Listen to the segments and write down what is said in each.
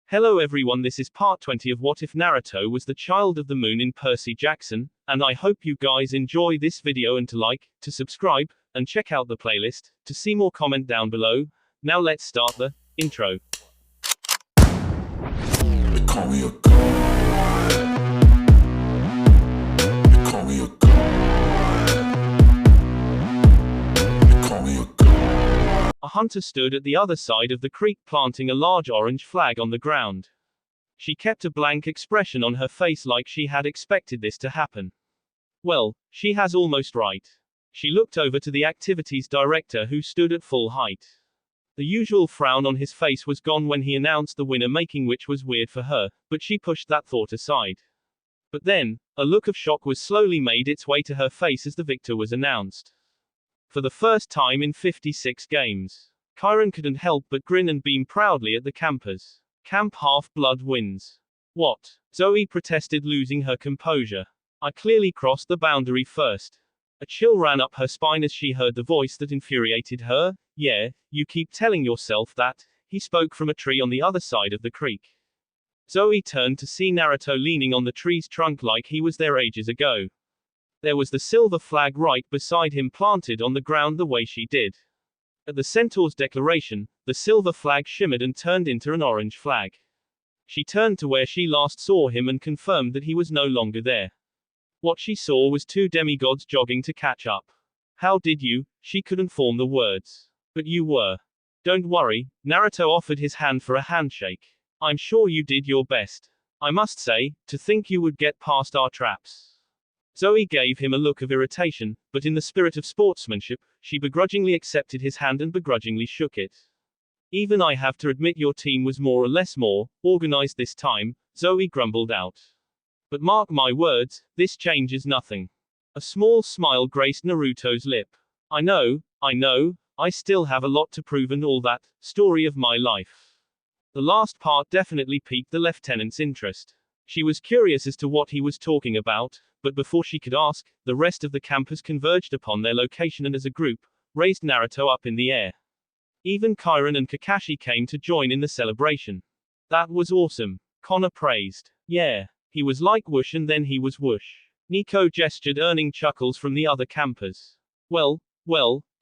Hello everyone, this is part 20 of What If Naruto Was the Child of the Moon in Percy Jackson, and I hope you guys enjoy this video and to like, to subscribe, and check out the playlist, to see more comment down below. Now let's start the intro. They call me a god. They call me a god. They call me a god. A hunter stood at the other side of the creek planting a large orange flag on the ground. She kept a blank expression on her face like she had expected this to happen. Well, she has almost right. She looked over to the activities director who stood at full height. The usual frown on his face was gone when he announced the winner, making which was weird for her, but she pushed that thought aside. But then, a look of shock was slowly made its way to her face as the victor was announced. For the first time in 56 games, Chiron couldn't help but grin and beam proudly at the campers. Camp Half-Blood wins. What? Zoe protested, losing her composure. I clearly crossed the boundary first. A chill ran up her spine as she heard the voice that infuriated her. Yeah, you keep telling yourself that. He spoke from a tree on the other side of the creek. Zoe turned to see Naruto leaning on the tree's trunk like he was there ages ago. There was the silver flag right beside him, planted on the ground the way she did. At the centaur's declaration, the silver flag shimmered and turned into an orange flag. She turned to where she last saw him and confirmed that he was no longer there. What she saw was two demigods jogging to catch up. How did you? She couldn't form the words. But you were. Don't worry, Naruto offered his hand for a handshake. I'm sure you did your best. I must say, to think you would get past our traps. Zoe gave him a look of irritation, but in the spirit of sportsmanship, she begrudgingly accepted his hand and begrudgingly shook it. Even I have to admit your team was more or less more organized this time, Zoe grumbled out. But mark my words, this changes nothing. A small smile graced Naruto's lip. I know, I still have a lot to prove and all that, story of my life. The last part definitely piqued the lieutenant's interest. She was curious as to what he was talking about, but before she could ask, the rest of the campers converged upon their location and as a group, raised Naruto up in the air. Even Chiron and Kakashi came to join in the celebration. That was awesome, Connor praised. Yeah, he was like whoosh and then he was whoosh. Nico gestured, earning chuckles from the other campers. Well,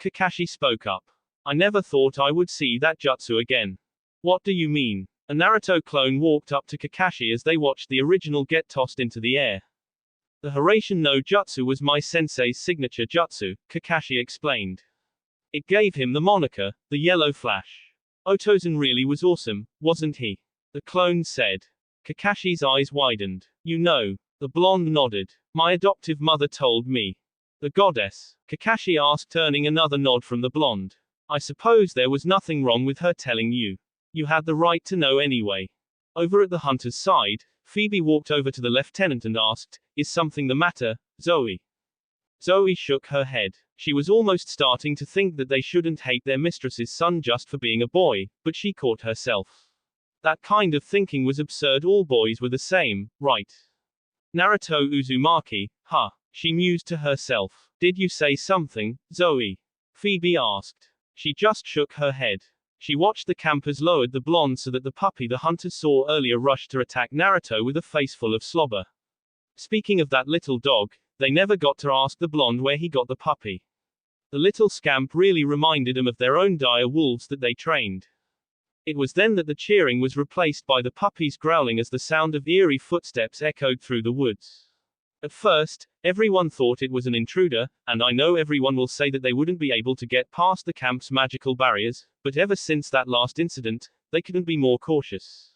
Kakashi spoke up. I never thought I would see that jutsu again. What do you mean? A Naruto clone walked up to Kakashi as they watched the original get tossed into the air. The Hiraishin no Jutsu was my sensei's signature jutsu, Kakashi explained. It gave him the moniker, the Yellow Flash. Otozan really was awesome, wasn't he? The clone said. Kakashi's eyes widened. You know. The blonde nodded. My adoptive mother told me. The goddess? Kakashi asked, earning another nod from the blonde. I suppose there was nothing wrong with her telling you. You had the right to know anyway. Over at the hunter's side, Phoebe walked over to the lieutenant and asked, Is something the matter, Zoe? Zoe shook her head. She was almost starting to think that they shouldn't hate their mistress's son just for being a boy, but she caught herself. That kind of thinking was absurd. All boys were the same, right? Naruto Uzumaki, huh? She mused to herself. Did you say something, Zoe? Phoebe asked. She just shook her head. She watched the campers lowered the blonde so that the puppy the hunters saw earlier rushed to attack Naruto with a face full of slobber. Speaking of that little dog, they never got to ask the blonde where he got the puppy. The little scamp really reminded them of their own dire wolves that they trained. It was then that the cheering was replaced by the puppy's growling as the sound of eerie footsteps echoed through the woods. At first, everyone thought it was an intruder, and I know everyone will say that they wouldn't be able to get past the camp's magical barriers, but ever since that last incident, they couldn't be more cautious.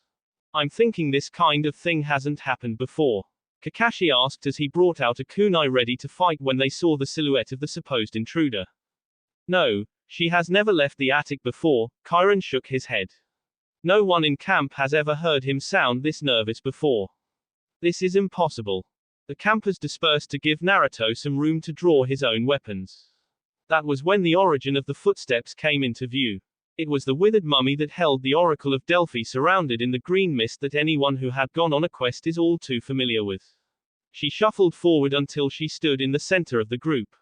I'm thinking this kind of thing hasn't happened before. Kakashi asked as he brought out a kunai ready to fight when they saw the silhouette of the supposed intruder. No, she has never left the attic before, Chiron shook his head. No one in camp has ever heard him sound this nervous before. This is impossible. The campers dispersed to give Naruto some room to draw his own weapons. That was when the origin of the footsteps came into view. It was the withered mummy that held the Oracle of Delphi, surrounded in the green mist that anyone who had gone on a quest is all too familiar with. She shuffled forward until she stood in the center of the group.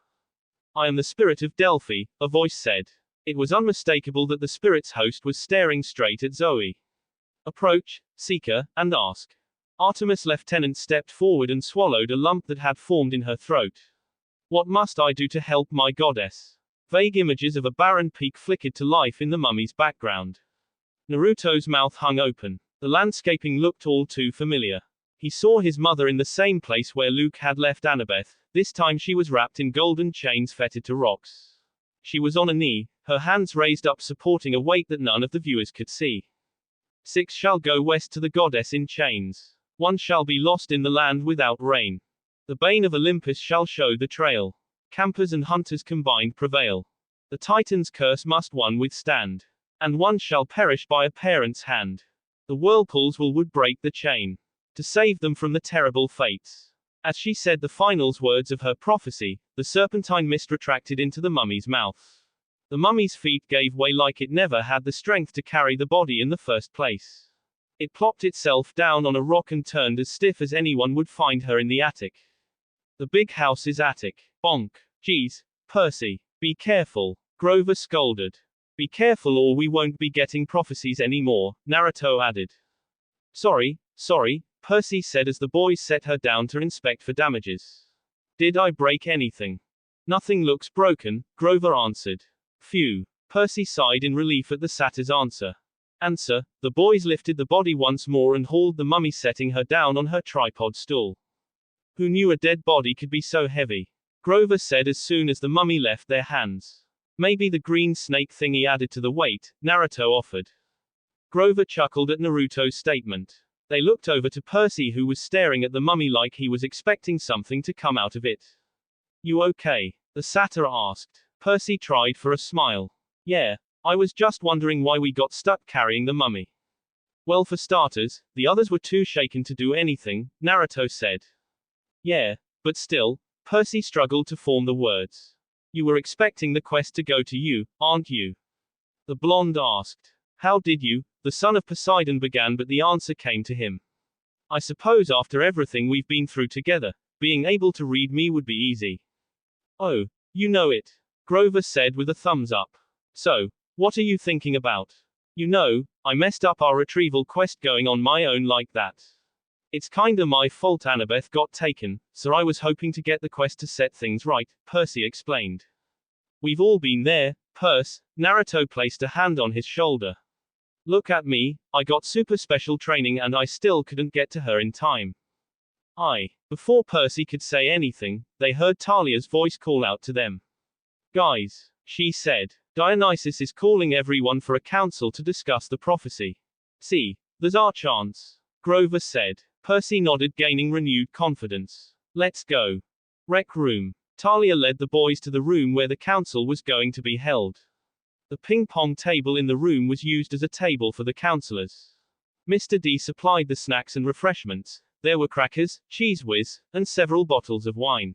I am the spirit of Delphi, a voice said. It was unmistakable that the spirit's host was staring straight at Zoe. Approach, Seeker, and ask. Artemis Lieutenant stepped forward and swallowed a lump that had formed in her throat. What must I do to help my goddess? Vague images of a barren peak flickered to life in the mummy's background. Naruto's mouth hung open. The landscaping looked all too familiar. He saw his mother in the same place where Luke had left Annabeth. This time she was wrapped in golden chains fettered to rocks. She was on a knee, her hands raised up supporting a weight that none of the viewers could see. 6 shall go west to the goddess in chains. 1 shall be lost in the land without rain. The bane of Olympus shall show the trail. Campers and hunters combined prevail. The Titan's curse must one withstand. And 1 shall perish by a parent's hand. The whirlpools would break the chain. To save them from the terrible fates. As she said the final words of her prophecy, the serpentine mist retracted into the mummy's mouth. The mummy's feet gave way like it never had the strength to carry the body in the first place. It plopped itself down on a rock and turned as stiff as anyone would find her in the attic. The big house is attic. Bonk. Geez, Percy. Be careful. Grover scolded. Be careful or we won't be getting prophecies anymore, Naruto added. Sorry, Percy said as the boys set her down to inspect for damages. Did I break anything? Nothing looks broken, Grover answered. Phew. Percy sighed in relief at the satyr's answer. Answer. The boys lifted the body once more and hauled the mummy, setting her down on her tripod stool. Who knew a dead body could be so heavy? Grover said as soon as the mummy left their hands. Maybe the green snake thingy added to the weight, Naruto offered. Grover chuckled at Naruto's statement. They looked over to Percy, who was staring at the mummy like he was expecting something to come out of it. You okay? The satyr asked. Percy tried for a smile. Yeah, I was just wondering why we got stuck carrying the mummy. Well, for starters, the others were too shaken to do anything, Naruto said. Yeah, but still, Percy struggled to form the words. You were expecting the quest to go to you, aren't you? The blonde asked. How did you? The son of Poseidon began, but the answer came to him. I suppose after everything we've been through together, being able to read me would be easy. Oh, you know it. Grover said with a thumbs up. So, what are you thinking about? You know, I messed up our retrieval quest going on my own like that. It's kinda my fault Annabeth got taken, so I was hoping to get the quest to set things right, Percy explained. We've all been there, Perce. Naruto placed a hand on his shoulder. Look at me, I got super special training and I still couldn't get to her in time. Before Percy could say anything, they heard Talia's voice call out to them. Guys, she said, Dionysus is calling everyone for a council to discuss the prophecy. See, there's our chance. Grover said. Percy nodded, gaining renewed confidence. Let's go. Rec room. Talia led the boys to the room where the council was going to be held. The ping-pong table in the room was used as a table for the counselors. Mr. D supplied the snacks and refreshments. There were crackers, cheese whiz, and several bottles of wine.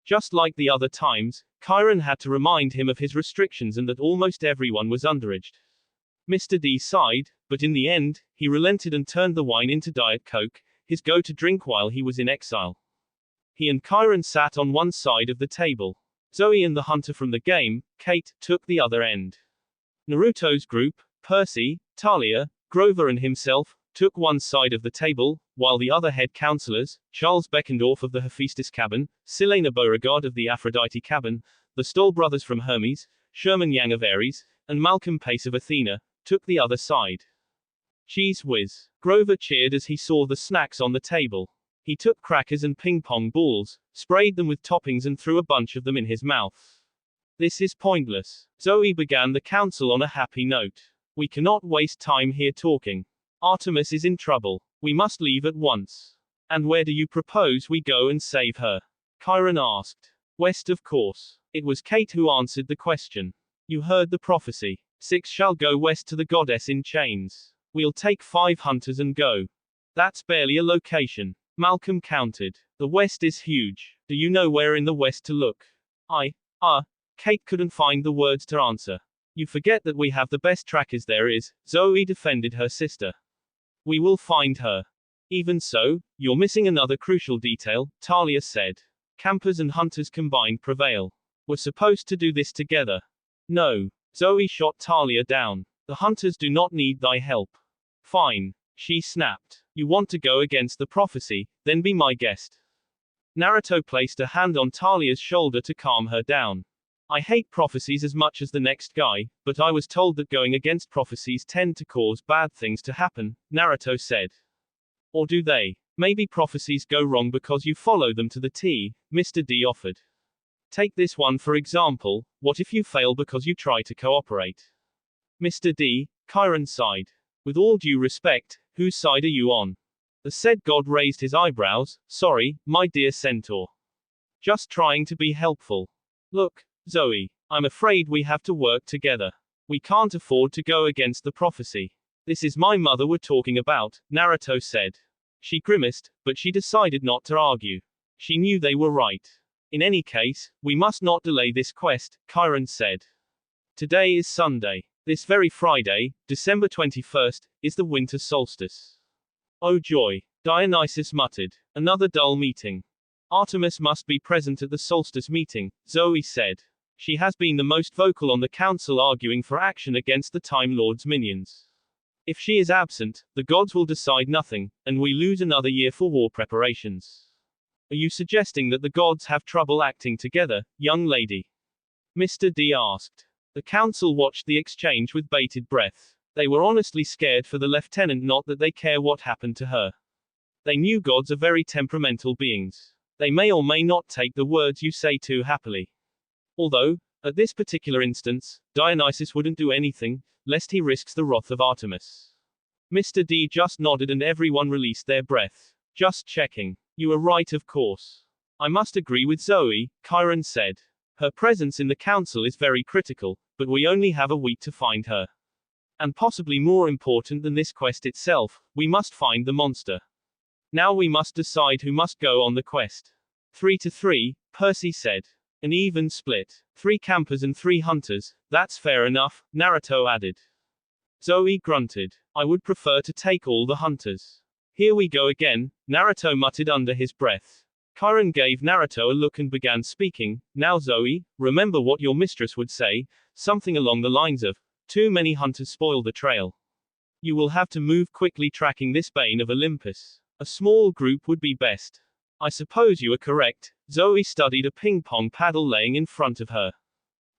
Just like the other times, Chiron had to remind him of his restrictions and that almost everyone was underaged. Mr. D sighed, but in the end, he relented and turned the wine into Diet Coke, his go-to drink while he was in exile. He and Chiron sat on one side of the table. Zoe and the hunter from the game, Kate, took the other end. Naruto's group, Percy, Talia, Grover and himself, took one side of the table, while the other head counselors, Charles Beckendorf of the Hephaestus cabin, Silena Beauregard of the Aphrodite cabin, the Stoll brothers from Hermes, Sherman Yang of Ares, and Malcolm Pace of Athena, took the other side. Cheese whiz. Grover cheered as he saw the snacks on the table. He took crackers and ping-pong balls, sprayed them with toppings and threw a bunch of them in his mouth. This is pointless. Zoe began the council on a happy note. We cannot waste time here talking. Artemis is in trouble. We must leave at once. And where do you propose we go and save her? Chiron asked. West, of course. It was Kate who answered the question. You heard the prophecy. 6 shall go west to the goddess in chains. We'll take 5 hunters and go. That's barely a location. Malcolm countered. The west is huge. Do you know where in the west to look? Kate couldn't find the words to answer. You forget that we have the best trackers there is, Zoe defended her sister. We will find her. Even so, you're missing another crucial detail, Talia said. Campers and hunters combined prevail. We're supposed to do this together. No. Zoe shot Talia down. The hunters do not need thy help. Fine. She snapped. You want to go against the prophecy, then be my guest. Naruto placed a hand on Talia's shoulder to calm her down. I hate prophecies as much as the next guy, but I was told that going against prophecies tend to cause bad things to happen, Naruto said. Or do they? Maybe prophecies go wrong because you follow them to the T, Mr. D offered. Take this one for example, what if you fail because you try to cooperate? Mr. D, Chiron sighed. With all due respect, whose side are you on? The said god raised his eyebrows. Sorry, my dear centaur. Just trying to be helpful. Look, Zoe, I'm afraid we have to work together. We can't afford to go against the prophecy. This is my mother we're talking about, Naruto said. She grimaced, but she decided not to argue. She knew they were right. In any case, we must not delay this quest, Chiron said. Today is Sunday. This very Friday, December 21st, is the winter solstice. Oh joy, Dionysus muttered. Another dull meeting. Artemis must be present at the solstice meeting, Zoe said. She has been the most vocal on the council arguing for action against the Time Lord's minions. If she is absent, the gods will decide nothing, and we lose another year for war preparations. Are you suggesting that the gods have trouble acting together, young lady? Mr. D asked. The council watched the exchange with bated breath. They were honestly scared for the lieutenant, not that they care what happened to her. They knew gods are very temperamental beings. They may or may not take the words you say too happily. Although, at this particular instance, Dionysus wouldn't do anything, lest he risks the wrath of Artemis. Mr. D just nodded and everyone released their breath. Just checking. You are right, of course. I must agree with Zoe, Chiron said. Her presence in the council is very critical, but we only have a week to find her. And possibly more important than this quest itself, we must find the monster. Now we must decide who must go on the quest. 3-3, Percy said. An even split. 3 campers and 3 hunters, that's fair enough, Naruto added. Zoe grunted. I would prefer to take all the hunters. Here we go again, Naruto muttered under his breath. Chiron gave Naruto a look and began speaking. Now Zoe, remember what your mistress would say, something along the lines of, too many hunters spoil the trail. You will have to move quickly tracking this bane of Olympus. A small group would be best. I suppose you are correct. Zoe studied a ping-pong paddle laying in front of her.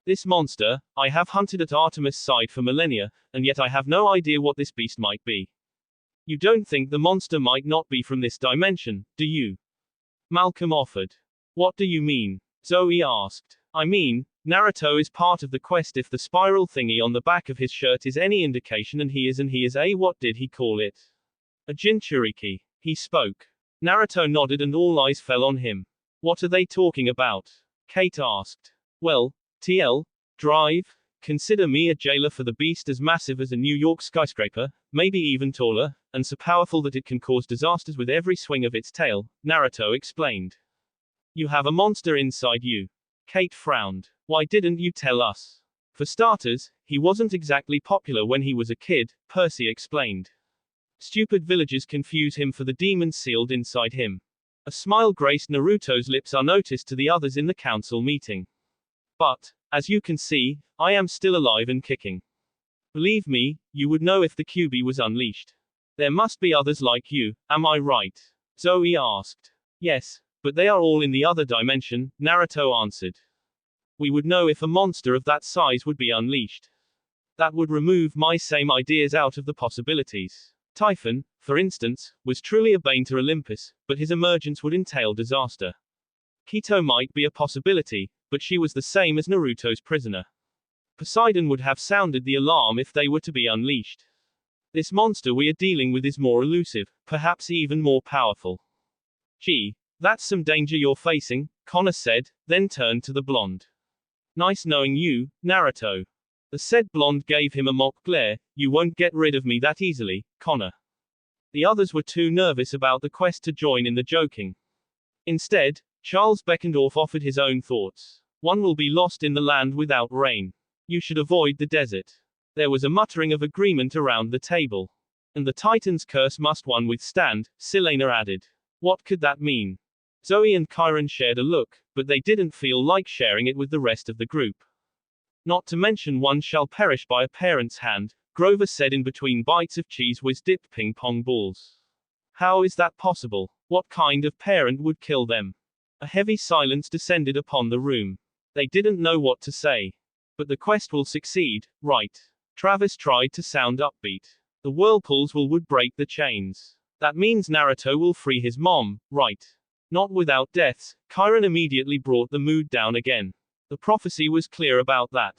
This monster, I have hunted at Artemis' side for millennia, and yet I have no idea what this beast might be. You don't think the monster might not be from this dimension, do you? Malcolm offered. What do you mean? Zoe asked. I mean, Naruto is part of the quest if the spiral thingy on the back of his shirt is any indication, and he is a what did he call it? A Jinchuriki. He spoke. Naruto nodded and all eyes fell on him. What are they talking about? Kate asked. Well, TL, drive, consider me a jailer for the beast as massive as a New York skyscraper, maybe even taller, and so powerful that it can cause disasters with every swing of its tail, Naruto explained. You have a monster inside you. Kate frowned. Why didn't you tell us? For starters, he wasn't exactly popular when he was a kid, Percy explained. Stupid villagers confuse him for the demon sealed inside him. A smile graced Naruto's lips unnoticed to the others in the council meeting. But, as you can see, I am still alive and kicking. Believe me, you would know if the QB was unleashed. There must be others like you, am I right? Zoe asked. Yes, but they are all in the other dimension, Naruto answered. We would know if a monster of that size would be unleashed. That would remove my same ideas out of the possibilities. Typhon, for instance, was truly a bane to Olympus, but his emergence would entail disaster. Keto might be a possibility, but she was the same as Naruto's prisoner. Poseidon would have sounded the alarm if they were to be unleashed. This monster we are dealing with is more elusive, perhaps even more powerful. Gee, that's some danger you're facing, Connor said, then turned to the blonde. Nice knowing you, Naruto. The said blonde gave him a mock glare. You won't get rid of me that easily, Connor. The others were too nervous about the quest to join in the joking. Instead, Charles Beckendorf offered his own thoughts. One will be lost in the land without rain. You should avoid the desert. There was a muttering of agreement around the table. And the Titan's curse must one withstand, Silena added. What could that mean? Zoe and Chiron shared a look, but they didn't feel like sharing it with the rest of the group. Not to mention one shall perish by a parent's hand, Grover said in between bites of cheese whiz dipped ping pong balls. How is that possible? What kind of parent would kill them? A heavy silence descended upon the room. They didn't know what to say. But the quest will succeed, right? Travis tried to sound upbeat. The whirlpools would break the chains. That means Naruto will free his mom, right? Not without deaths. Chiron immediately brought the mood down again. The prophecy was clear about that.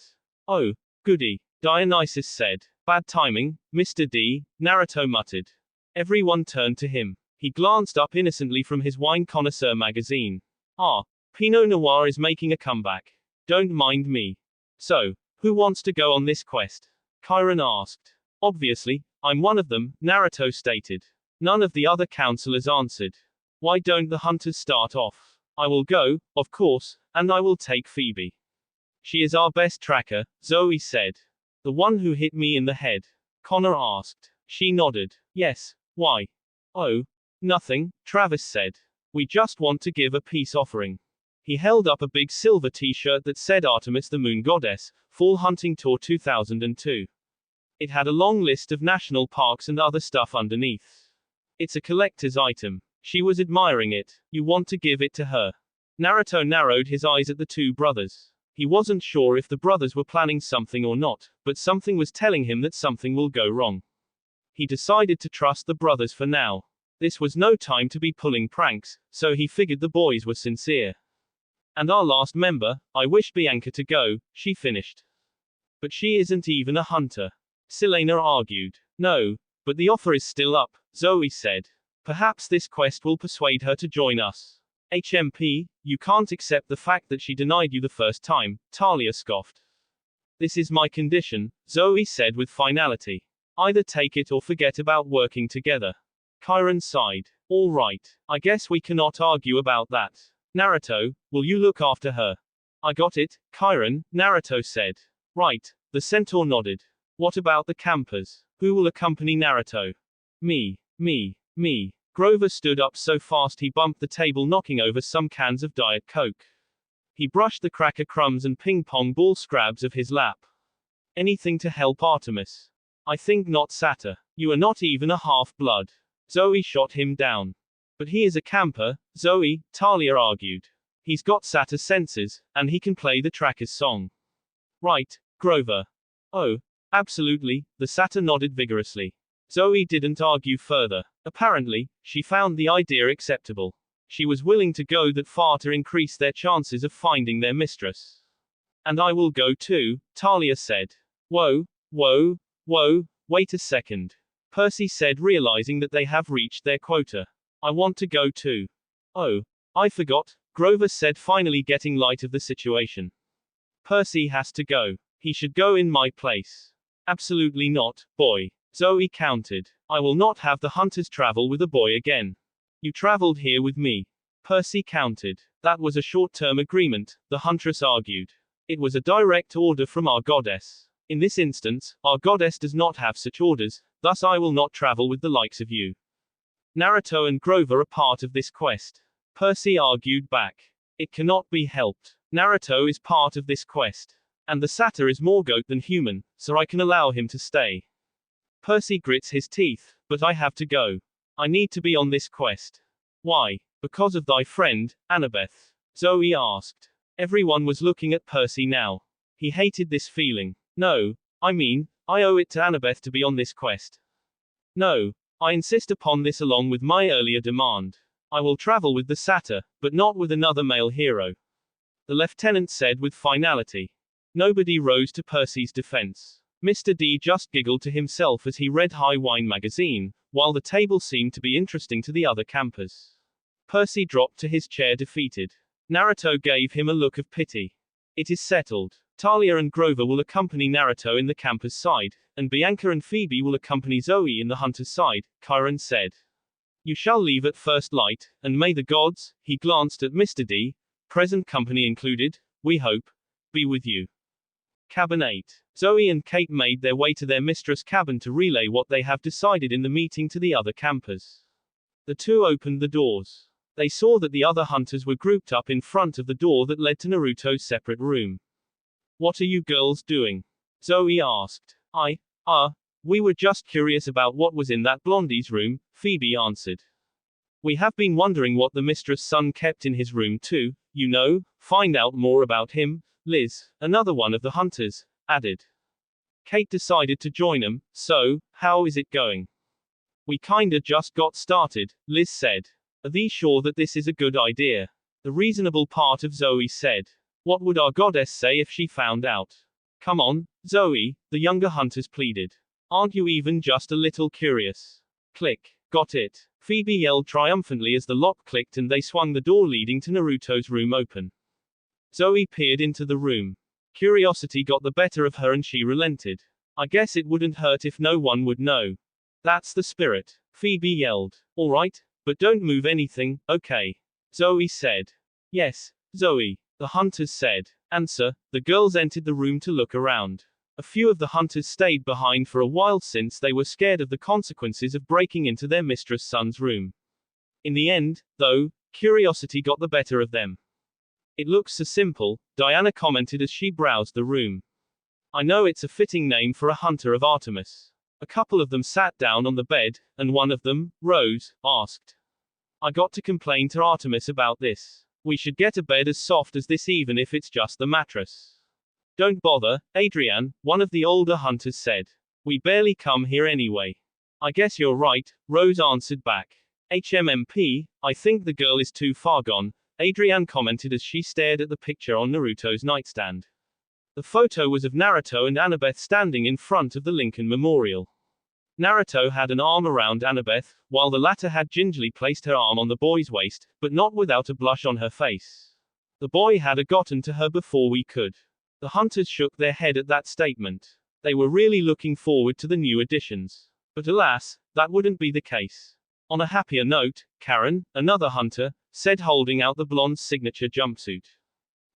Oh, goody, Dionysus said. Bad timing, Mr. D, Naruto muttered. Everyone turned to him. He glanced up innocently from his wine connoisseur magazine. Ah, Pinot Noir is making a comeback. Don't mind me. So, who wants to go on this quest? Chiron asked. Obviously, I'm one of them, Naruto stated. None of the other counselors answered. Why don't the hunters start off? I will go, of course, and I will take Phoebe. She is our best tracker, Zoe said. The one who hit me in the head? Connor asked. She nodded. Yes, why? Oh, nothing, Travis said. We just want to give a peace offering. He held up a big silver t-shirt that said Artemis the Moon Goddess, Fall Hunting Tour 2002. It had a long list of national parks and other stuff underneath. It's a collector's item. She was admiring it. You want to give it to her? Naruto narrowed his eyes at the two brothers. He wasn't sure if the brothers were planning something or not, but something was telling him that something will go wrong. He decided to trust the brothers for now. This was no time to be pulling pranks, so he figured the boys were sincere. And our last member, I wish Bianca to go, she finished. But she isn't even a hunter. Selena argued. No, but the offer is still up, Zoe said. Perhaps this quest will persuade her to join us. HMP, you can't accept the fact that she denied you the first time, Talia scoffed. This is my condition, Zoe said with finality. Either take it or forget about working together. Chiron sighed. All right, I guess we cannot argue about that. Naruto, will you look after her? I got it, Chiron, Naruto said. Right, the centaur nodded. What about the campers? Who will accompany Naruto? Me. Grover stood up so fast he bumped the table, knocking over some cans of Diet Coke. He brushed the cracker crumbs and ping-pong ball scraps of his lap. Anything to help Artemis. I think not, Sata. You are not even a half-blood. Zoe shot him down. But he is a camper, Zoe, Talia argued. He's got Sata senses, and he can play the tracker's song. Right, Grover. Oh, absolutely, the Sata nodded vigorously. Zoe didn't argue further. Apparently, she found the idea acceptable. She was willing to go that far to increase their chances of finding their mistress. And I will go too, Talia said. Whoa, wait a second. Percy said, realizing that they have reached their quota. I want to go too. Oh, I forgot, Grover said, finally getting light of the situation. Percy has to go. He should go in my place. Absolutely not, boy. Zoe countered. I will not have the hunters travel with a boy again. You traveled here with me. Percy countered. That was a short-term agreement, the huntress argued. It was a direct order from our goddess. In this instance, our goddess does not have such orders, thus I will not travel with the likes of you. Naruto and Grover are part of this quest. Percy argued back. It cannot be helped. Naruto is part of this quest. And the Sata is more goat than human, so I can allow him to stay. Percy grits his teeth, but I have to go. I need to be on this quest. Why? Because of thy friend, Annabeth? Zoe asked. Everyone was looking at Percy now. He hated this feeling. No, I mean, I owe it to Annabeth to be on this quest. No, I insist upon this along with my earlier demand. I will travel with the Sata, but not with another male hero. The lieutenant said with finality. Nobody rose to Percy's defense. Mr. D just giggled to himself as he read High Wine magazine, while the table seemed to be interesting to the other campers. Percy dropped to his chair defeated. Naruto gave him a look of pity. It is settled. Talia and Grover will accompany Naruto in the camper's side, and Bianca and Phoebe will accompany Zoe in the hunter's side, Chiron said. You shall leave at first light, and may the gods, he glanced at Mr. D, present company included, we hope, be with you. Cabin 8. Zoe and Kate made their way to their mistress' cabin to relay what they have decided in the meeting to the other campers. The two opened the doors. They saw that the other hunters were grouped up in front of the door that led to Naruto's separate room. What are you girls doing? Zoe asked. We were just curious about what was in that blondie's room, Phoebe answered. We have been wondering what the mistress' son kept in his room too, you know, find out more about him, Liz, another one of the hunters, added. Kate decided to join them, so, how is it going? We kinda just got started, Liz said. Are thee sure that this is a good idea? The reasonable part of Zoe said. What would our goddess say if she found out? Come on, Zoe, the younger hunters pleaded. Aren't you even just a little curious? Click. Got it. Phoebe yelled triumphantly as the lock clicked and they swung the door leading to Naruto's room open. Zoe peered into the room. Curiosity got the better of her and she relented. I guess it wouldn't hurt if no one would know. That's the spirit. Phoebe yelled. All right, but don't move anything, okay? Zoe said. Yes, Zoe, the hunters said. Answer. The girls entered the room to look around. A few of the hunters stayed behind for a while since they were scared of the consequences of breaking into their mistress' son's room. In the end, though, curiosity got the better of them. It looks so simple, Diana commented as she browsed the room. I know it's a fitting name for a hunter of Artemis. A couple of them sat down on the bed, and one of them, Rose, asked. I got to complain to Artemis about this. We should get a bed as soft as this even if it's just the mattress. Don't bother, Adrian, one of the older hunters said. We barely come here anyway. I guess you're right, Rose answered back. HMMP, I think the girl is too far gone, Adrian commented as she stared at the picture on Naruto's nightstand. The photo was of Naruto and Annabeth standing in front of the Lincoln Memorial. Naruto had an arm around Annabeth, while the latter had gingerly placed her arm on the boy's waist, but not without a blush on her face. The boy had gotten to her before we could. The hunters shook their head at that statement. They were really looking forward to the new additions. But alas, that wouldn't be the case. On a happier note, Karen, another hunter, said holding out the blonde's signature jumpsuit.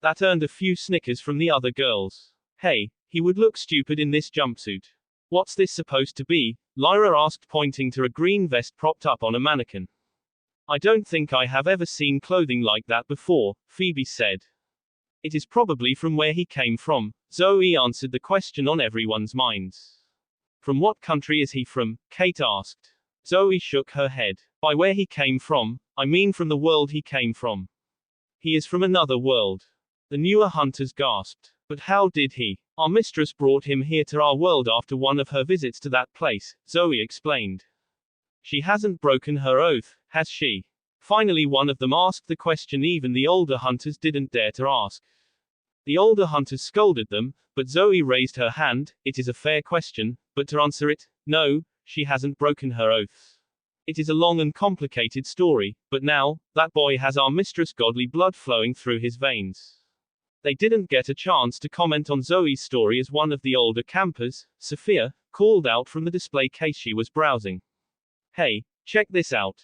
That earned a few snickers from the other girls. Hey, he would look stupid in this jumpsuit. What's this supposed to be? Lyra asked pointing to a green vest propped up on a mannequin. I don't think I have ever seen clothing like that before, Phoebe said. It is probably from where he came from, Zoe answered the question on everyone's minds. From what country is he from? Kate asked. Zoe shook her head. By where he came from, I mean from the world he came from. He is from another world. The newer hunters gasped. But how did he? Our mistress brought him here to our world after one of her visits to that place, Zoe explained. She hasn't broken her oath, has she? Finally one of them asked the question even the older hunters didn't dare to ask. The older hunters scolded them, but Zoe raised her hand. It is a fair question, but to answer it, no, she hasn't broken her oath. It is a long and complicated story, but now, that boy has our mistress' godly blood flowing through his veins. They didn't get a chance to comment on Zoe's story as one of the older campers, Sophia, called out from the display case she was browsing. Hey, check this out.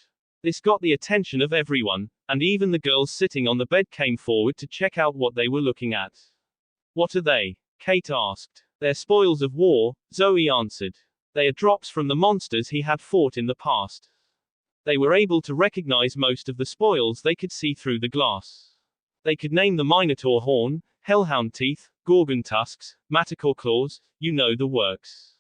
This got the attention of everyone, and even the girls sitting on the bed came forward to check out what they were looking at. What are they? Kate asked. They're spoils of war, Zoe answered. They are drops from the monsters he had fought in the past. They were able to recognize most of the spoils they could see through the glass. They could name the Minotaur horn, Hellhound teeth, Gorgon tusks, Manticore claws, you know the works.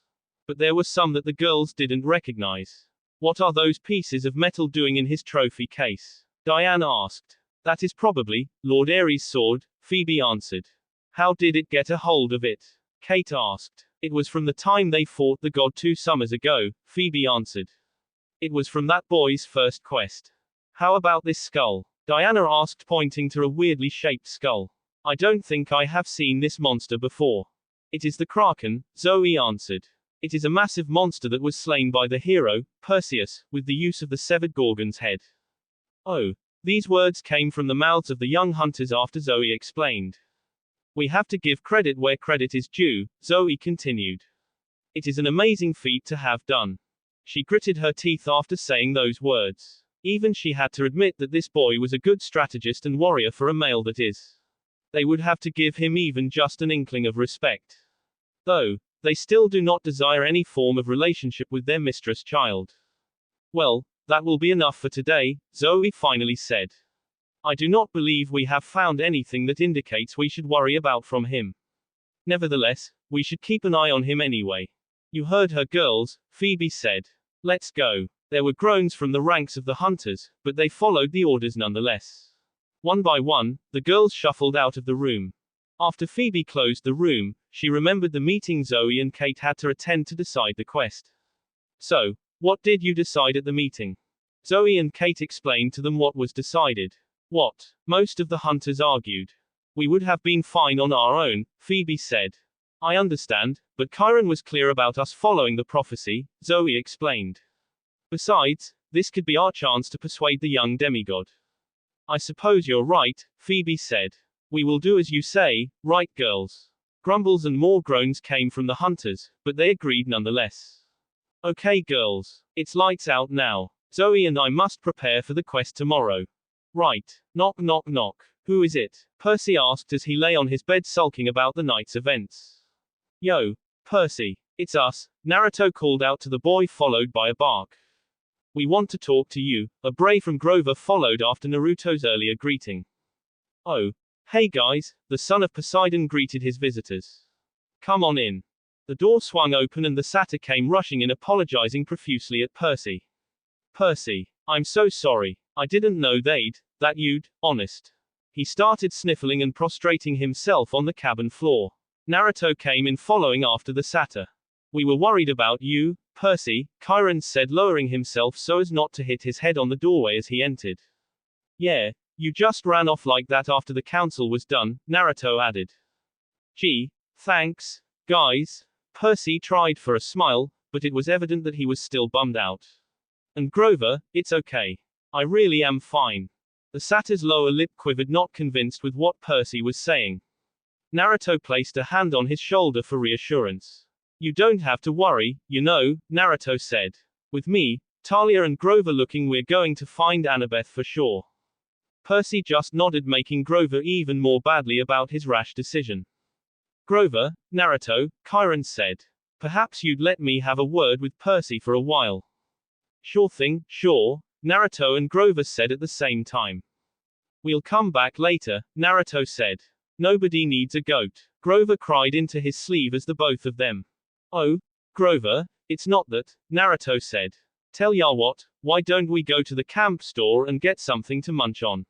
But there were some that the girls didn't recognize. What are those pieces of metal doing in his trophy case? Diane asked. That is probably Lord Ares' sword, Phoebe answered. How did it get a hold of it? Kate asked. It was from the time they fought the god 2 summers ago, Phoebe answered. It was from that boy's first quest. How about this skull? Diana asked pointing to a weirdly shaped skull. I don't think I have seen this monster before. It is the Kraken, Zoe answered. It is a massive monster that was slain by the hero, Perseus, with the use of the severed Gorgon's head. Oh. These words came from the mouths of the young hunters after Zoe explained. We have to give credit where credit is due, Zoe continued. It is an amazing feat to have done. She gritted her teeth after saying those words. Even she had to admit that this boy was a good strategist and warrior for a male that is. They would have to give him even just an inkling of respect. Though, they still do not desire any form of relationship with their mistress child. Well, that will be enough for today, Zoe finally said. I do not believe we have found anything that indicates we should worry about from him. Nevertheless, we should keep an eye on him anyway. You heard her, girls, Phoebe said. Let's go. There were groans from the ranks of the hunters, but they followed the orders nonetheless. One by one, the girls shuffled out of the room. After Phoebe closed the room, she remembered the meeting Zoe and Kate had to attend to decide the quest. So, what did you decide at the meeting? Zoe and Kate explained to them what was decided. What? Most of the hunters argued. We would have been fine on our own, Phoebe said. I understand, but Chiron was clear about us following the prophecy, Zoe explained. Besides, this could be our chance to persuade the young demigod. I suppose you're right, Phoebe said. We will do as you say, right girls? Grumbles and more groans came from the hunters, but they agreed nonetheless. Okay girls, it's lights out now. Zoe and I must prepare for the quest tomorrow. Right. Knock knock knock. Who is it? Percy asked as he lay on his bed sulking about the night's events. Yo, Percy. It's us, Naruto called out to the boy, followed by a bark. We want to talk to you, a bray from Grover followed after Naruto's earlier greeting. Oh. Hey guys, the son of Poseidon greeted his visitors. Come on in. The door swung open and the satyr came rushing in, apologizing profusely at Percy. Percy, I'm so sorry. I didn't know that you'd, honest. He started sniffling and prostrating himself on the cabin floor. Naruto came in following after the satyr. We were worried about you, Percy, Chiron said, lowering himself so as not to hit his head on the doorway as he entered. Yeah, you just ran off like that after the council was done, Naruto added. Gee, thanks, guys. Percy tried for a smile, but it was evident that he was still bummed out. And Grover, it's okay. I really am fine. The satyr's lower lip quivered, not convinced with what Percy was saying. Naruto placed a hand on his shoulder for reassurance. You don't have to worry, you know, Naruto said. With me, Talia and Grover looking, we're going to find Annabeth for sure. Percy just nodded, making Grover even more badly about his rash decision. Grover, Naruto, Chiron said. Perhaps you'd let me have a word with Percy for a while. Sure thing, sure, Naruto and Grover said at the same time. We'll come back later, Naruto said. Nobody needs a goat. Grover cried into his sleeve as the both of them. Oh, Grover, it's not that, Naruto said. Tell ya what, why don't we go to the camp store and get something to munch on?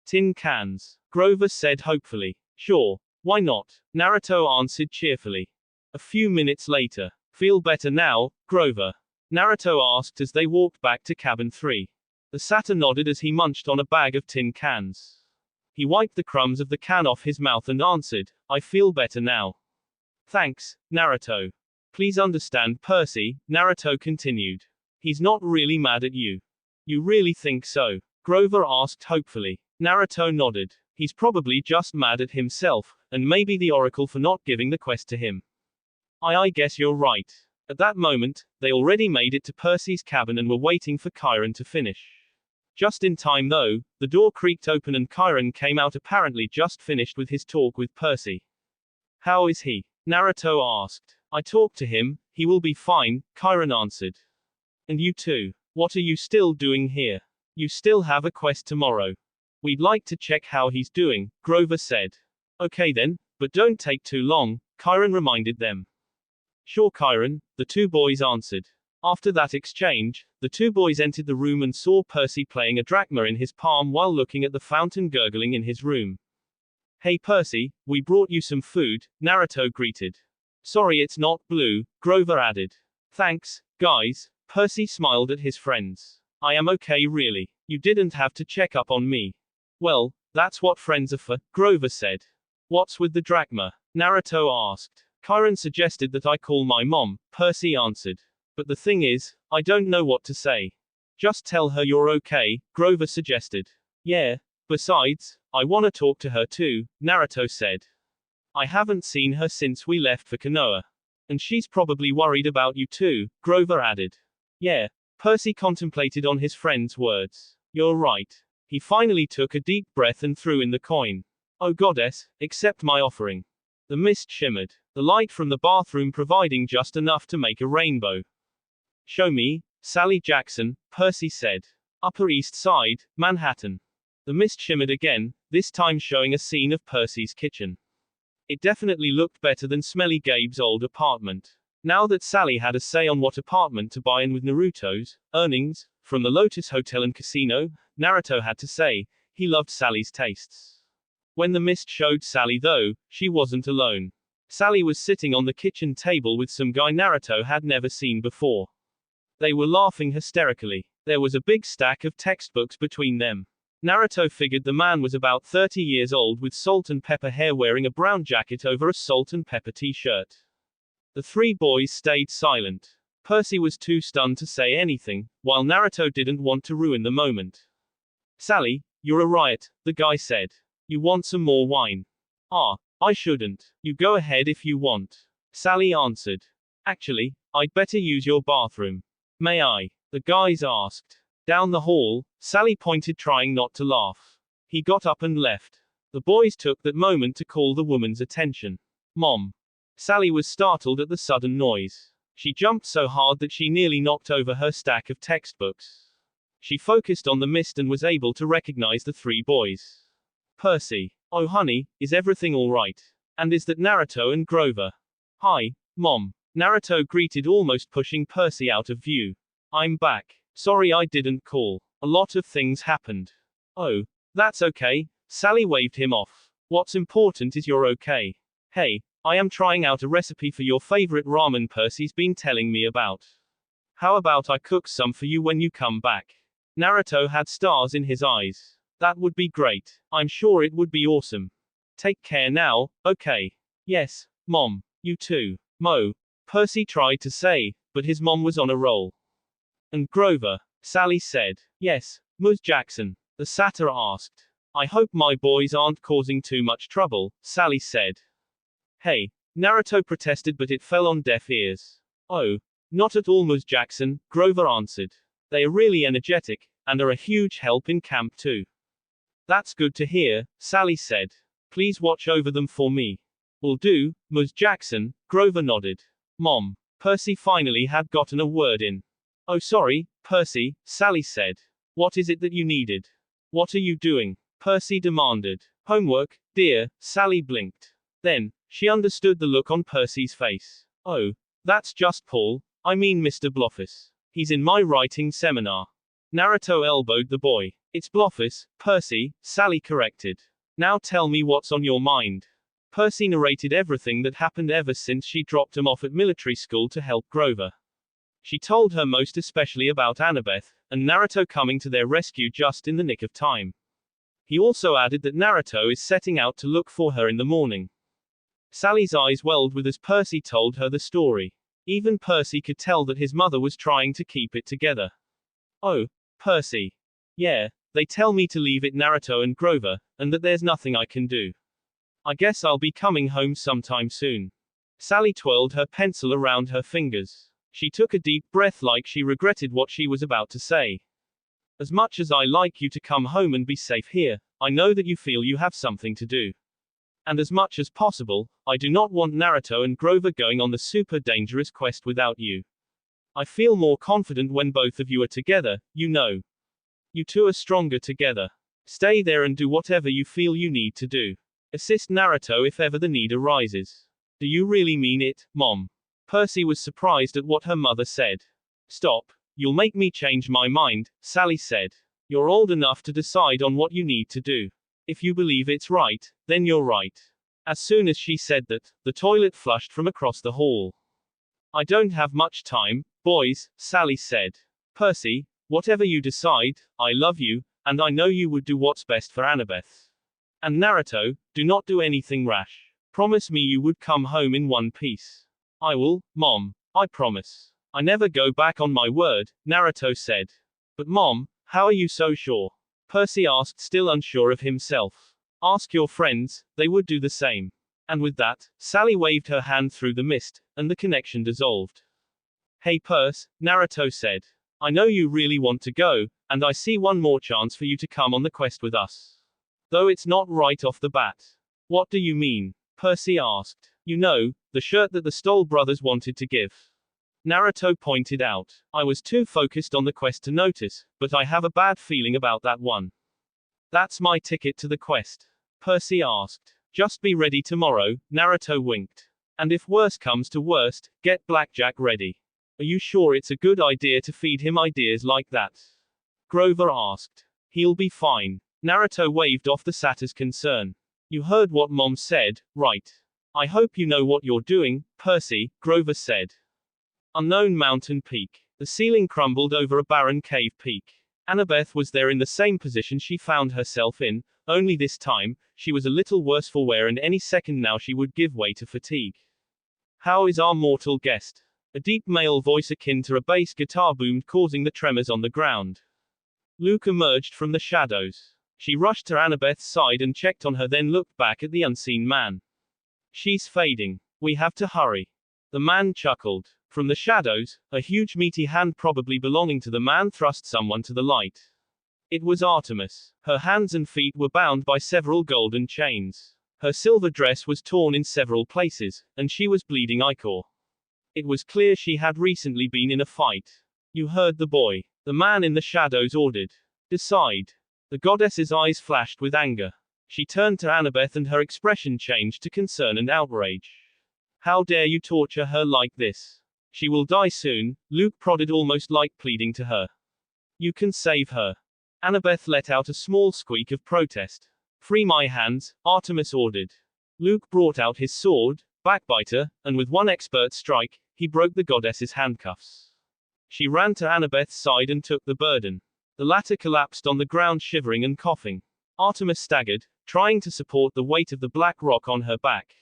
Tin cans, Grover said hopefully. Sure, why not? Naruto answered cheerfully. A few minutes later. Feel better now, Grover? Naruto asked as they walked back to cabin 3. The satyr nodded as he munched on a bag of tin cans. He wiped the crumbs of the can off his mouth and answered, I feel better now. Thanks, Naruto. Please understand, Percy, Naruto continued. He's not really mad at you. You really think so? Grover asked hopefully. Naruto nodded. He's probably just mad at himself, and maybe the Oracle for not giving the quest to him. I guess you're right. At that moment, they already made it to Percy's cabin and were waiting for Chiron to finish. Just in time though, the door creaked open and Chiron came out, apparently just finished with his talk with Percy. How is he? Naruto asked. I talked to him, he will be fine, Chiron answered. And you too. What are you still doing here? You still have a quest tomorrow. We'd like to check how he's doing, Grover said. Okay then, but don't take too long, Chiron reminded them. Sure, Chiron, the two boys answered. After that exchange, the two boys entered the room and saw Percy playing a drachma in his palm while looking at the fountain gurgling in his room. Hey Percy, we brought you some food, Naruto greeted. Sorry it's not blue, Grover added. Thanks, guys, Percy smiled at his friends. I am okay really. You didn't have to check up on me. Well, that's what friends are for, Grover said. What's with the drachma? Naruto asked. Chiron suggested that I call my mom, Percy answered. But the thing is, I don't know what to say. Just tell her you're okay, Grover suggested. Yeah, besides, I wanna talk to her too, Naruto said. I haven't seen her since we left for Konoha. And she's probably worried about you too, Grover added. Yeah, Percy contemplated on his friend's words. You're right. He finally took a deep breath and threw in the coin. Oh goddess, accept my offering. The mist shimmered, the light from the bathroom providing just enough to make a rainbow. Show me, Sally Jackson, Percy said. Upper East Side, Manhattan. The mist shimmered again, this time showing a scene of Percy's kitchen. It definitely looked better than Smelly Gabe's old apartment. Now that Sally had a say on what apartment to buy and with Naruto's earnings from the Lotus Hotel and Casino, Naruto had to say, he loved Sally's tastes. When the mist showed Sally though, she wasn't alone. Sally was sitting on the kitchen table with some guy Naruto had never seen before. They were laughing hysterically. There was a big stack of textbooks between them. Naruto figured the man was about 30 years old with salt and pepper hair, wearing a brown jacket over a salt and pepper t-shirt. The three boys stayed silent. Percy was too stunned to say anything, while Naruto didn't want to ruin the moment. Sally, you're a riot, the guy said. You want some more wine? Ah, I shouldn't. You go ahead if you want. Sally answered. Actually, I'd better use your bathroom. May I? The guys asked. Down the hall, Sally pointed, trying not to laugh. He got up and left. The boys took that moment to call the woman's attention. Mom. Sally was startled at the sudden noise. She jumped so hard that she nearly knocked over her stack of textbooks. She focused on the mist and was able to recognize the three boys. Percy. Oh honey, is everything alright? And is that Naruto and Grover? Hi, Mom. Naruto greeted, almost pushing Percy out of view. I'm back. Sorry I didn't call. A lot of things happened. Oh, that's okay. Sally waved him off. What's important is you're okay. Hey, I am trying out a recipe for your favorite ramen Percy's been telling me about. How about I cook some for you when you come back? Naruto had stars in his eyes. That would be great. I'm sure it would be awesome. Take care now, okay? Yes, Mom. You too. Mo. Percy tried to say, but his mom was on a roll. And Grover? Sally said. Yes, Ms. Jackson. The satyr asked. I hope my boys aren't causing too much trouble, Sally said. Hey, Naruto protested, but it fell on deaf ears. Oh, not at all, Ms. Jackson, Grover answered. They are really energetic, and are a huge help in camp too. That's good to hear, Sally said. Please watch over them for me. Will do, Ms. Jackson, Grover nodded. Mom. Percy finally had gotten a word in. Oh sorry, Percy, Sally said. What is it that you needed? What are you doing? Percy demanded. Homework, dear, Sally blinked. Then, she understood the look on Percy's face. Oh, that's just Paul, I mean Mr. Bloffus. He's in my writing seminar. Naruto elbowed the boy. It's Bloffus, Percy, Sally corrected. Now tell me what's on your mind. Percy narrated everything that happened ever since she dropped him off at military school to help Grover. She told her most especially about Annabeth, and Naruto coming to their rescue just in the nick of time. He also added that Naruto is setting out to look for her in the morning. Sally's eyes welled with as Percy told her the story. Even Percy could tell that his mother was trying to keep it together. Oh, Percy. Yeah, they tell me to leave it Naruto and Grover, and that there's nothing I can do. I guess I'll be coming home sometime soon. Sally twirled her pencil around her fingers. She took a deep breath like she regretted what she was about to say. As much as I like you to come home and be safe here, I know that you feel you have something to do. And as much as possible, I do not want Naruto and Grover going on the super dangerous quest without you. I feel more confident when both of you are together, you know. You two are stronger together. Stay there and do whatever you feel you need to do. Assist Naruto if ever the need arises. Do you really mean it, Mom? Percy was surprised at what her mother said. Stop, you'll make me change my mind, Sally said. You're old enough to decide on what you need to do. If you believe it's right, then you're right. As soon as she said that, the toilet flushed from across the hall. I don't have much time, boys, Sally said. Percy, whatever you decide, I love you, and I know you would do what's best for Annabeth. And Naruto, do not do anything rash. Promise me you would come home in one piece. I will, Mom, I promise. I never go back on my word, Naruto said. But Mom, how are you so sure? Percy asked, still unsure of himself. Ask your friends, they would do the same. And with that, Sally waved her hand through the mist, and the connection dissolved. Hey Percy, Naruto said. I know you really want to go, and I see one more chance for you to come on the quest with us. Though it's not right off the bat. What do you mean? Percy asked. You know, the shirt that the Stoll brothers wanted to give. Naruto pointed out. I was too focused on the quest to notice, but I have a bad feeling about that one. That's my ticket to the quest. Percy asked. Just be ready tomorrow, Naruto winked. And if worse comes to worst, get blackjack ready. Are you sure it's a good idea to feed him ideas like that? Grover asked. He'll be fine. Naruto waved off the satyr's concern. You heard what Mom said, right? I hope you know what you're doing, Percy, Grover said. Unknown mountain peak. The ceiling crumbled over a barren cave peak. Annabeth was there in the same position she found herself in, only this time, she was a little worse for wear and any second now she would give way to fatigue. How is our mortal guest? A deep male voice akin to a bass guitar boomed, causing the tremors on the ground. Luke emerged from the shadows. She rushed to Annabeth's side and checked on her, then looked back at the unseen man. She's fading. We have to hurry. The man chuckled. From the shadows, a huge meaty hand probably belonging to the man thrust someone to the light. It was Artemis. Her hands and feet were bound by several golden chains. Her silver dress was torn in several places, and she was bleeding ichor. It was clear she had recently been in a fight. You heard the boy. The man in the shadows ordered. Decide. The goddess's eyes flashed with anger. She turned to Annabeth and her expression changed to concern and outrage. How dare you torture her like this? She will die soon, Luke prodded, almost like pleading to her. You can save her. Annabeth let out a small squeak of protest. Free my hands, Artemis ordered. Luke brought out his sword, Backbiter, and with one expert strike, he broke the goddess's handcuffs. She ran to Annabeth's side and took the burden. The latter collapsed on the ground, shivering and coughing. Artemis staggered, trying to support the weight of the black rock on her back.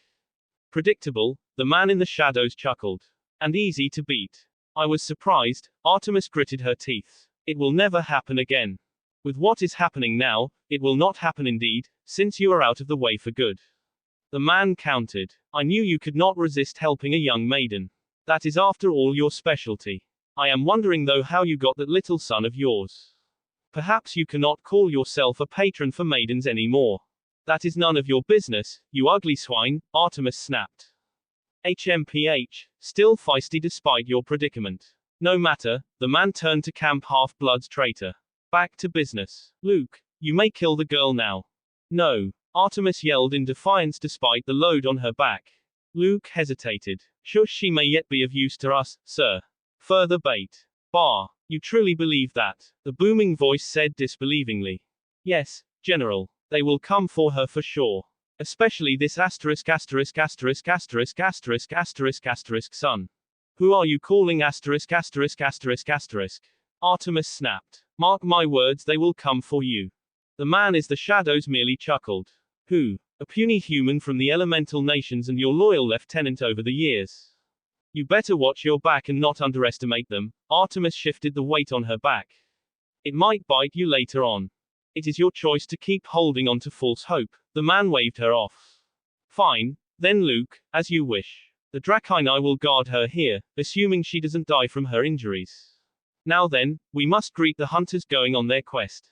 Predictable, the man in the shadows chuckled. And easy to beat. I was surprised, Artemis gritted her teeth. It will never happen again. With what is happening now, it will not happen indeed, since you are out of the way for good. The man countered. I knew you could not resist helping a young maiden. That is after all your specialty. I am wondering though how you got that little son of yours. Perhaps you cannot call yourself a patron for maidens anymore. That is none of your business, you ugly swine, Artemis snapped. HMPH, still feisty despite your predicament. No matter, the man turned to Camp Half-Blood's traitor. Back to business. Luke, you may kill the girl now. No. Artemis yelled in defiance despite the load on her back. Luke hesitated. Shush, she may yet be of use to us, sir. Further bait. Bah. You truly believe that? The booming voice said disbelievingly. Yes, General. They will come for her for sure. Especially this asterisk asterisk asterisk asterisk asterisk asterisk asterisk son. Who are you calling asterisk asterisk asterisk asterisk? Artemis snapped. Mark my words, they will come for you. The man is the shadows merely chuckled. Who? A puny human from the elemental nations and your loyal lieutenant over the years. You better watch your back and not underestimate them. Artemis shifted the weight on her back. It might bite you later on. It is your choice to keep holding on to false hope. The man waved her off. Fine, then Luke, as you wish. The Dracaeni will guard her here, assuming she doesn't die from her injuries. Now then, we must greet the hunters going on their quest.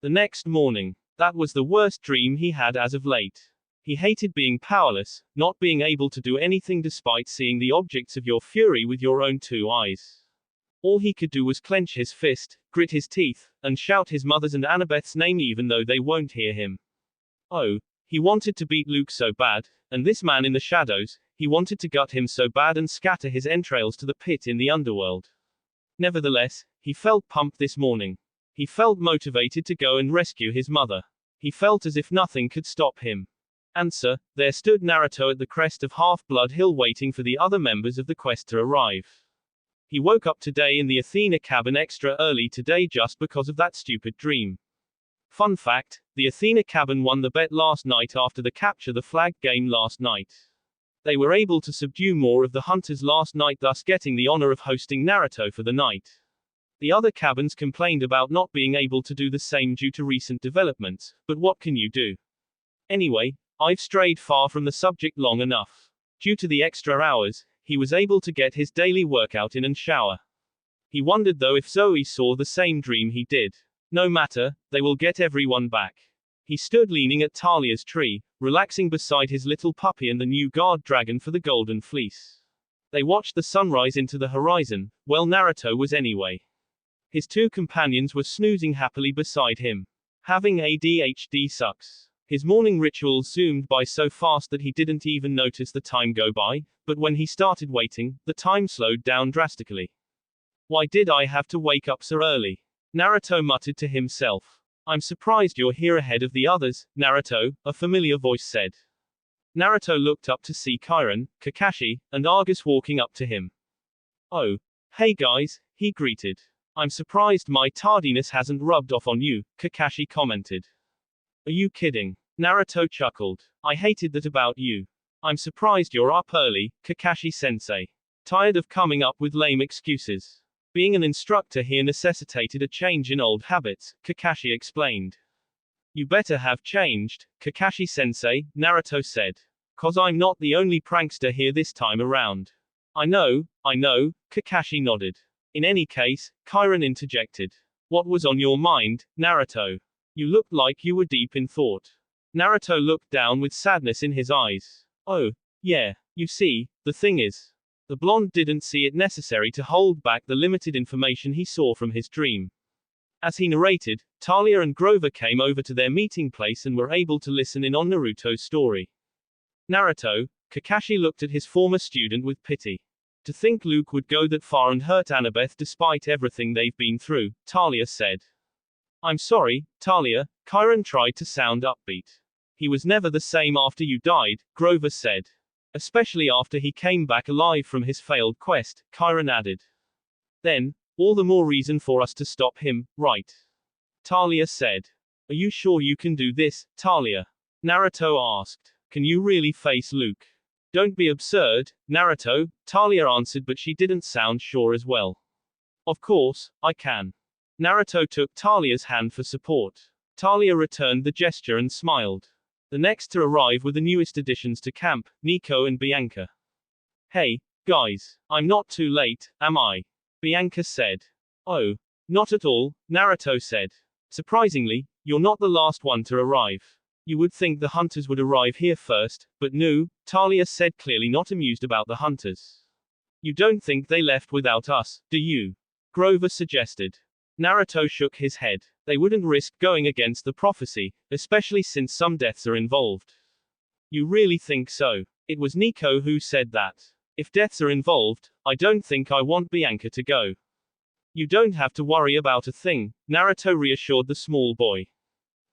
The next morning. That was the worst dream he had as of late. He hated being powerless, not being able to do anything despite seeing the objects of your fury with your own two eyes. All he could do was clench his fist, grit his teeth, and shout his mother's and Annabeth's name even though they won't hear him. Oh, he wanted to beat Luke so bad, and this man in the shadows, he wanted to gut him so bad and scatter his entrails to the pit in the underworld. Nevertheless, he felt pumped this morning. He felt motivated to go and rescue his mother. He felt as if nothing could stop him. Answer, there stood Naruto at the crest of Half-Blood Hill waiting for the other members of the quest to arrive. He woke up today in the Athena cabin extra early today just because of that stupid dream. Fun fact, the Athena cabin won the bet last night after the capture the flag game last night. They were able to subdue more of the hunters last night, thus getting the honor of hosting Naruto for the night. The other cabins complained about not being able to do the same due to recent developments, but what can you do? Anyway, I've strayed far from the subject long enough. Due to the extra hours, he was able to get his daily workout in and shower. He wondered though if Zoe saw the same dream he did. No matter, they will get everyone back. He stood leaning at Talia's tree, relaxing beside his little puppy and the new guard dragon for the Golden Fleece. They watched the sunrise into the horizon, well Naruto was anyway. His two companions were snoozing happily beside him. Having ADHD sucks. His morning rituals zoomed by so fast that he didn't even notice the time go by, but when he started waiting, the time slowed down drastically. Why did I have to wake up so early? Naruto muttered to himself. I'm surprised you're here ahead of the others, Naruto, a familiar voice said. Naruto looked up to see Kairon, Kakashi, and Argus walking up to him. Oh. Hey guys, he greeted. I'm surprised my tardiness hasn't rubbed off on you, Kakashi commented. Are you kidding? Naruto chuckled. I hated that about you. I'm surprised you're up early, Kakashi-sensei. Tired of coming up with lame excuses. Being an instructor here necessitated a change in old habits, Kakashi explained. You better have changed, Kakashi-sensei, Naruto said. 'Cause I'm not the only prankster here this time around. I know, Kakashi nodded. In any case, Kairon interjected. What was on your mind, Naruto? You looked like you were deep in thought. Naruto looked down with sadness in his eyes. Oh, yeah, you see, the thing is. The blonde didn't see it necessary to hold back the limited information he saw from his dream. As he narrated, Talia and Grover came over to their meeting place and were able to listen in on Naruto's story. Naruto, Kakashi looked at his former student with pity. To think Luke would go that far and hurt Annabeth despite everything they've been through, Talia said. I'm sorry, Talia, Kairon tried to sound upbeat. He was never the same after you died, Grover said. Especially after he came back alive from his failed quest, Kairon added. Then, all the more reason for us to stop him, right? Talia said. Are you sure you can do this, Talia? Naruto asked. Can you really face Luke? Don't be absurd, Naruto, Talia answered, but she didn't sound sure as well. Of course, I can. Naruto took Talia's hand for support. Talia returned the gesture and smiled. The next to arrive were the newest additions to camp, Nico and Bianca. Hey, guys, I'm not too late, am I? Bianca said. Oh, not at all, Naruto said. Surprisingly, you're not the last one to arrive. You would think the hunters would arrive here first, but no, Talia said, clearly not amused about the hunters. You don't think they left without us, do you? Grover suggested. Naruto shook his head. They wouldn't risk going against the prophecy, especially since some deaths are involved. You really think so? It was Nico who said that. If deaths are involved, I don't think I want Bianca to go. You don't have to worry about a thing, Naruto reassured the small boy.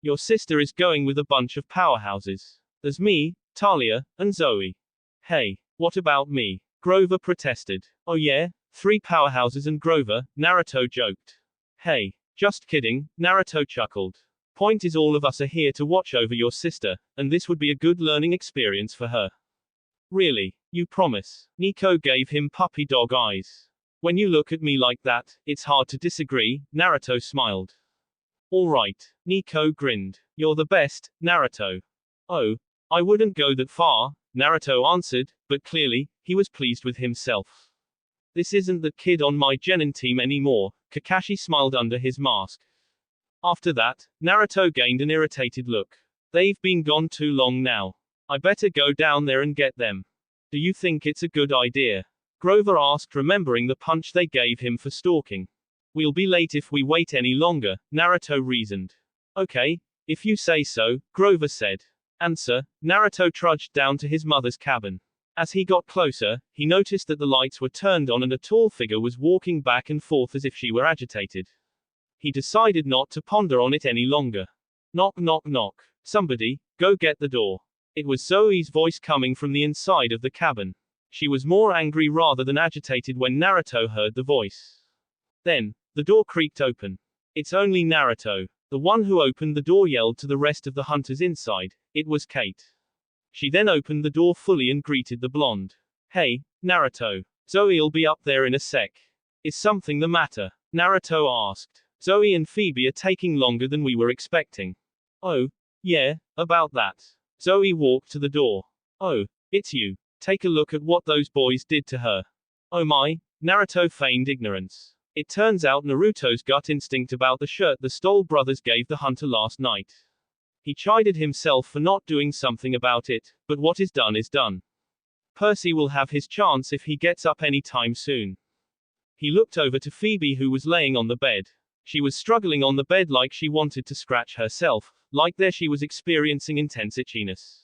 Your sister is going with a bunch of powerhouses. There's me, Talia, and Zoe. Hey, what about me? Grover protested. Oh yeah, 3 powerhouses and Grover, Naruto joked. Hey, just kidding, Naruto chuckled. Point is all of us are here to watch over your sister, and this would be a good learning experience for her. Really? You promise? Nico gave him puppy dog eyes. When you look at me like that, it's hard to disagree, Naruto smiled. Alright, Nico grinned. You're the best, Naruto. Oh, I wouldn't go that far, Naruto answered, but clearly, he was pleased with himself. This isn't the kid on my Genin team anymore, Kakashi smiled under his mask. After that, Naruto gained an irritated look. They've been gone too long now. I better go down there and get them. Do you think it's a good idea? Grover asked, remembering the punch they gave him for stalking. We'll be late if we wait any longer, Naruto reasoned. Okay, if you say so, Grover said. Answer, Naruto trudged down to his mother's cabin. As he got closer, he noticed that the lights were turned on and a tall figure was walking back and forth as if she were agitated. He decided not to ponder on it any longer. Knock knock knock. Somebody, go get the door. It was Zoe's voice coming from the inside of the cabin. She was more angry rather than agitated when Naruto heard the voice. Then, the door creaked open. It's only Naruto. The one who opened the door yelled to the rest of the hunters inside. It was Kate. She then opened the door fully and greeted the blonde. Hey, Naruto. Zoe'll be up there in a sec. Is something the matter? Naruto asked. Zoe and Phoebe are taking longer than we were expecting. Oh, yeah, about that. Zoe walked to the door. Oh, it's you. Take a look at what those boys did to her. Oh my, Naruto feigned ignorance. It turns out Naruto's gut instinct about the shirt the Stoll brothers gave the hunter last night. He chided himself for not doing something about it, but what is done is done. Percy will have his chance if he gets up any time soon. He looked over to Phoebe, who was laying on the bed. She was struggling on the bed like she wanted to scratch herself, like there she was experiencing intense itchiness.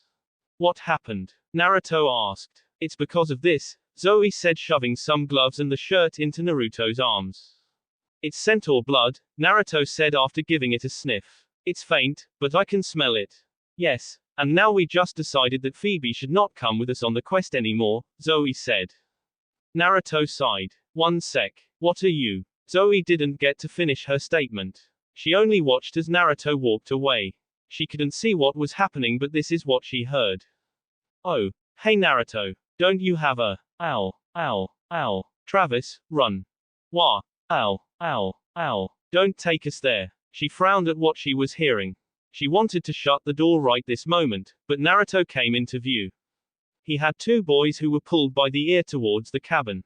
What happened? Naruto asked. It's because of this, Zoe said, shoving some gloves and the shirt into Naruto's arms. It's centaur blood, Naruto said after giving it a sniff. It's faint, but I can smell it. Yes, and now we just decided that Phoebe should not come with us on the quest anymore, Zoe said. Naruto sighed. One sec. What are you? Zoe didn't get to finish her statement. She only watched as Naruto walked away. She couldn't see what was happening, but this is what she heard. Oh, hey Naruto, don't you have a, ow, ow, ow, Travis, run. Wah, ow, ow, ow, don't take us there. She frowned at what she was hearing. She wanted to shut the door right this moment, but Naruto came into view. He had two boys who were pulled by the ear towards the cabin.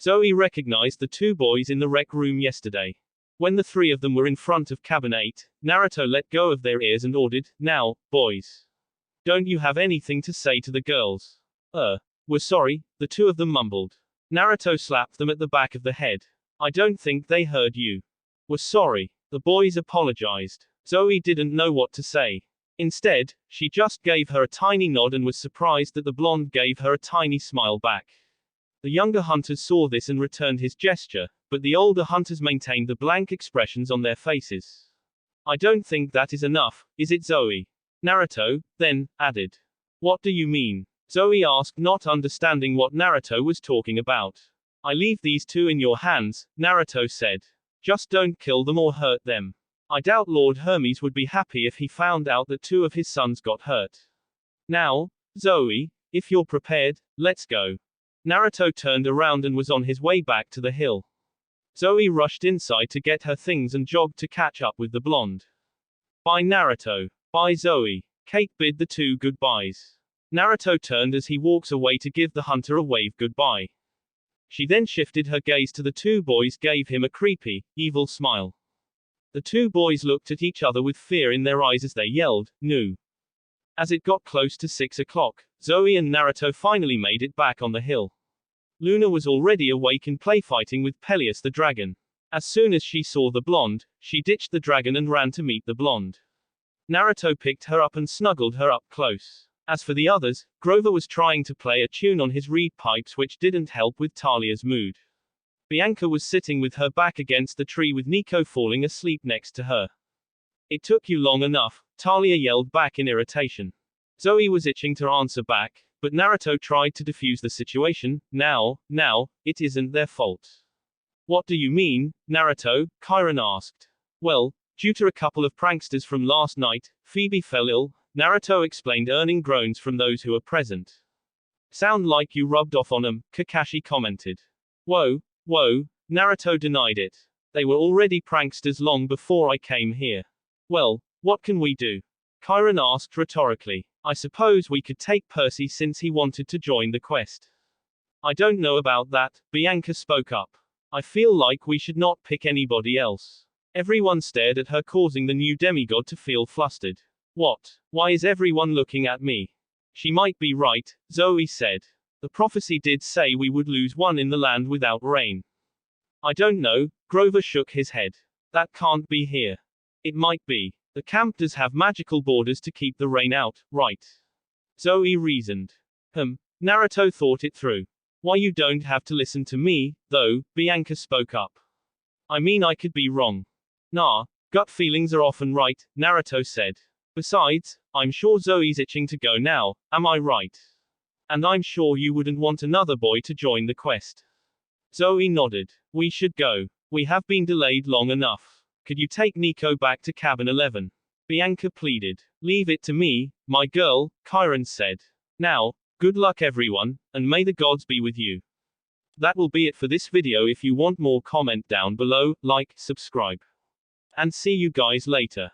Zoe recognized the two boys in the rec room yesterday. When the three of them were in front of cabin 8, Naruto let go of their ears and ordered, now, boys. Don't you have anything to say to the girls? We're sorry, the two of them mumbled. Naruto slapped them at the back of the head. I don't think they heard you. We're sorry. The boys apologized. Zoe didn't know what to say. Instead, she just gave her a tiny nod and was surprised that the blonde gave her a tiny smile back. The younger hunters saw this and returned his gesture, but the older hunters maintained the blank expressions on their faces. I don't think that is enough, is it, Zoe? Naruto, then, added. What do you mean? Zoe asked, not understanding what Naruto was talking about. I leave these two in your hands, Naruto said. Just don't kill them or hurt them. I doubt Lord Hermes would be happy if he found out that two of his sons got hurt. Now, Zoe, if you're prepared, let's go. Naruto turned around and was on his way back to the hill. Zoe rushed inside to get her things and jogged to catch up with the blonde. Bye Naruto. Bye Zoe. Kate bid the two goodbyes. Naruto turned as he walks away to give the hunter a wave goodbye. She then shifted her gaze to the two boys, gave him a creepy, evil smile. The two boys looked at each other with fear in their eyes as they yelled, "No!" As it got close to 6 o'clock, Zoe and Naruto finally made it back on the hill. Luna was already awake and playfighting with Peleus the dragon. As soon as she saw the blonde, she ditched the dragon and ran to meet the blonde. Naruto picked her up and snuggled her up close. As for the others, Grover was trying to play a tune on his reed pipes, which didn't help with Talia's mood. Bianca was sitting with her back against the tree with Nico falling asleep next to her. It took you long enough, Talia yelled back in irritation. Zoe was itching to answer back, but Naruto tried to defuse the situation. Now, it isn't their fault. What do you mean, Naruto? Chiron asked. Well, due to a couple of pranksters from last night, Phoebe fell ill, Naruto explained, earning groans from those who were present. Sound like you rubbed off on them, Kakashi commented. Whoa, Naruto denied it. They were already pranksters long before I came here. Well, what can we do? Chiron asked rhetorically. I suppose we could take Percy since he wanted to join the quest. I don't know about that, Bianca spoke up. I feel like we should not pick anybody else. Everyone stared at her, causing the new demigod to feel flustered. What? Why is everyone looking at me? She might be right, Zoe said. The prophecy did say we would lose one in the land without rain. I don't know, Grover shook his head. That can't be here. It might be. The camp does have magical borders to keep the rain out, right? Zoe reasoned. Naruto thought it through. Why, you don't have to listen to me, though, Bianca spoke up. I mean, I could be wrong. Nah, gut feelings are often right, Naruto said. Besides, I'm sure Zoe's itching to go now, am I right? And I'm sure you wouldn't want another boy to join the quest. Zoe nodded. We should go. We have been delayed long enough. Could you take Nico back to cabin 11? Bianca pleaded. Leave it to me, my girl, Chiron said. Now, good luck everyone, and may the gods be with you. That will be it for this video. If you want more, comment down below, like, subscribe. And see you guys later.